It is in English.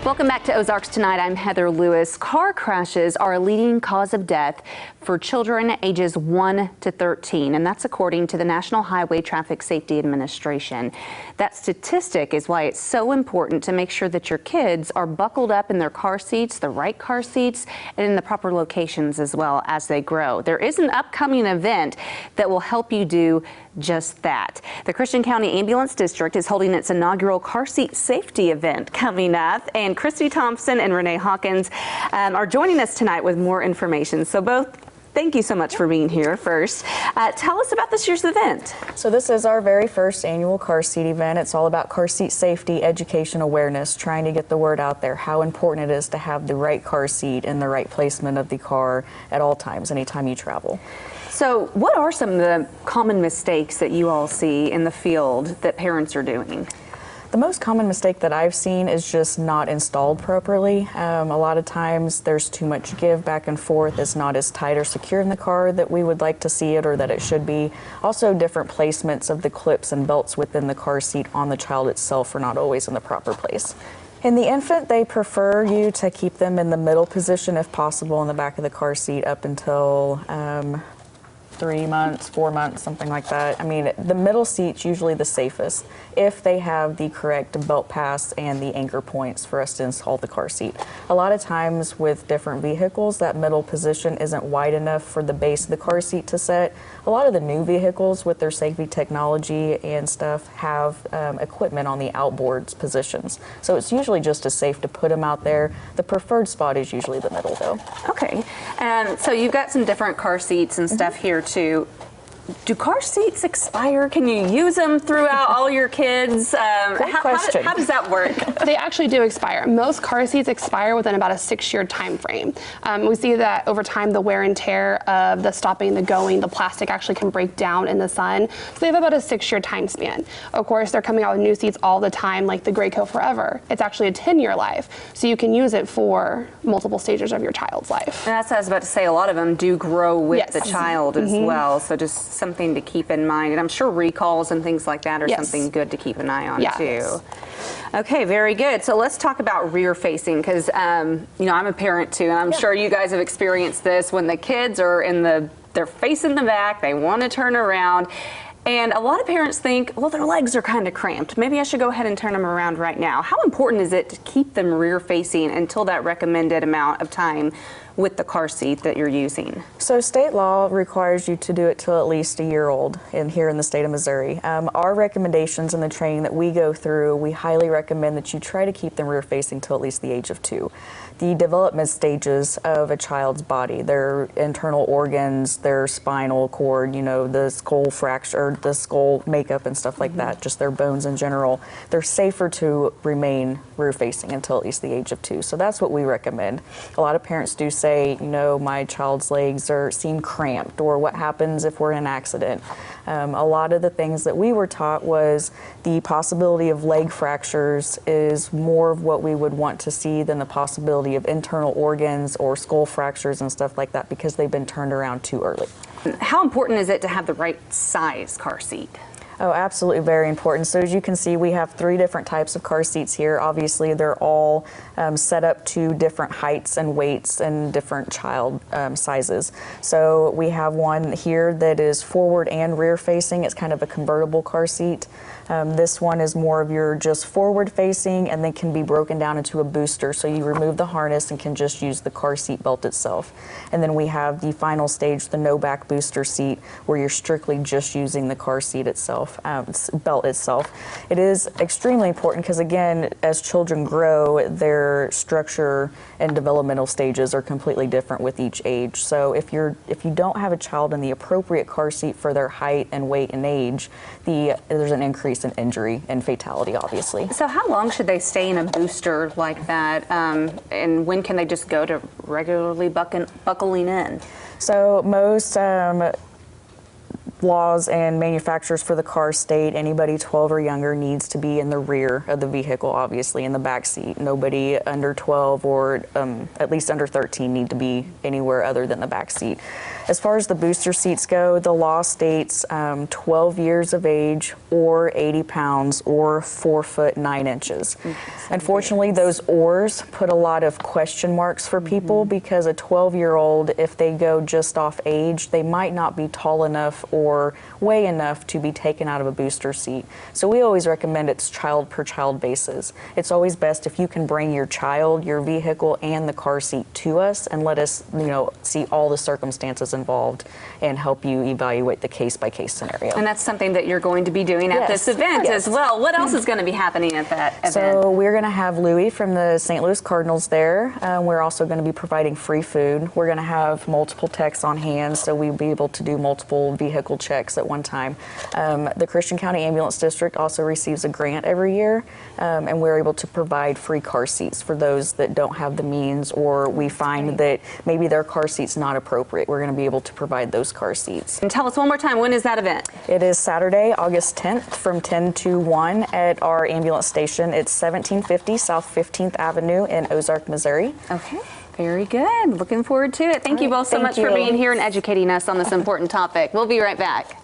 Welcome back to Ozarks Tonight. I'm Heather Lewis. Car crashes are a leading cause of death for children ages 1 to 13, and that's according to the National Highway Traffic Safety Administration. That statistic is why it's so important to make sure that your kids are buckled up in their car seats, the right car seats, and in the proper locations as well as they grow. There is an upcoming event that will help you do just that. The Christian County Ambulance District is holding its inaugural car seat safety event coming up, and Christy Thompson and Renee Hawkins are joining us tonight with more information. So both, thank you so much for being here first. Tell us about this year's event. So this is our very first annual car seat event. It's all about car seat safety, education, awareness, trying to get the word out there, how important it is to have the right car seat in the right placement of the car at all times, anytime you travel. So what are some of the common mistakes that you all see in the field that parents are doing? The most common mistake that I've seen is just not installed properly. A lot of times there's too much give back and forth. It's not as tight or secure in the car that we would like to see it or that it should be. Also, different placements of the clips and belts within the car seat on the child itself are not always in the proper place. In the infant, they prefer you to keep them in the middle position if possible in the back of the car seat up until 3 months, 4 months, something like that. I mean, the middle seat's usually the safest if they have the correct belt pass and the anchor points for us to install the car seat. A lot of times with different vehicles, that middle position isn't wide enough for the base of the car seat to set. A lot of the new vehicles with their safety technology and stuff have equipment on the outboards positions. So it's usually just as safe to put them out there. The preferred spot is usually the middle though. Okay, and so you've got some different car seats and stuff here too. Do car seats expire? Can you use them throughout all your kids? Great question. How does that work? They actually do expire. Most car seats expire within about a 6-year time frame. We see that over time the wear and tear of the stopping, the going, the plastic actually can break down in the sun. So they have about a 6-year time span. Of course, they're coming out with new seats all the time, like the Graco Forever. It's actually a 10-year life, so you can use it for multiple stages of your child's life. And that's what I was about to say. A lot of them do grow with Yes. the child as well, so just something to keep in mind. And I'm sure recalls and things like that are Yes. something good to keep an eye on Yeah. too. Okay, very good. So let's talk about rear facing, because you know, I'm a parent too, and I'm sure you guys have experienced this when the kids are they're facing the back, they want to turn around. And a lot of parents think, well, their legs are kind of cramped. Maybe I should go ahead and turn them around right now. How important is it to keep them rear facing until that recommended amount of time with the car seat that you're using? So state law requires you to do it till at least a year old here in the state of Missouri. Our recommendations and the training that we go through, we highly recommend that you try to keep them rear facing till at least the age of 2. The development stages of a child's body, their internal organs, their spinal cord, you know, the skull fracture, the skull makeup and stuff like that, just their bones in general, they're safer to remain rear facing until at least the age of 2. So that's what we recommend. A lot of parents do say, you know, my child's legs seem cramped, or what happens if we're in an accident. A lot of the things that we were taught was the possibility of leg fractures is more of what we would want to see than the possibility of internal organs or skull fractures and stuff like that, because they've been turned around too early. How important is it to have the right size car seat? Oh, absolutely, very important. So as you can see, we have 3 different types of car seats here. Obviously, they're all set up to different heights and weights and different child sizes. So we have one here that is forward and rear facing. It's kind of a convertible car seat. This one is more of your just forward facing and then can be broken down into a booster. So you remove the harness and can just use the car seat belt itself. And then we have the final stage, the no back booster seat, where you're strictly just using the car seat itself, belt itself. It is extremely important because, again, as children grow, their structure and developmental stages are completely different with each age. So if you don't have a child in the appropriate car seat for their height and weight and age, there's an increase in injury and fatality, obviously. So how long should they stay in a booster like that, and when can they just go to regularly buckling in? So most laws and manufacturers for the car state anybody 12 or younger needs to be in the rear of the vehicle, obviously in the back seat. Nobody under 12 or at least under 13 need to be anywhere other than the back seat. As far as the booster seats go, the law states 12 years of age or 80 pounds or 4 foot 9 inches. Unfortunately, those ors put a lot of question marks for people because a 12-year-old, if they go just off age, they might not be tall enough or weigh enough to be taken out of a booster seat. So we always recommend it's child per child basis. It's always best if you can bring your child, your vehicle, and the car seat to us and let us, see all the circumstances involved and help you evaluate the case-by-case scenario. And that's something that you're going to be doing at this event as well. What else is going to be happening at that event? So we're going to have Louis from the St. Louis Cardinals there. We're also going to be providing free food. We're going to have multiple techs on hand, so we'll be able to do multiple vehicle checks at one time. The Christian County Ambulance District also receives a grant every year, and we're able to provide free car seats for those that don't have the means, or we find that maybe their car seat's not appropriate. We're going to be able to provide those car seats. And tell us one more time, when is that event? It is Saturday, August 10th from 10 to 1 at our ambulance station. It's 1750 South 15th Avenue in Ozarks, Missouri. Okay. Very good. Looking forward to it. Thank you both so much for being here and educating us on this important topic. We'll be right back.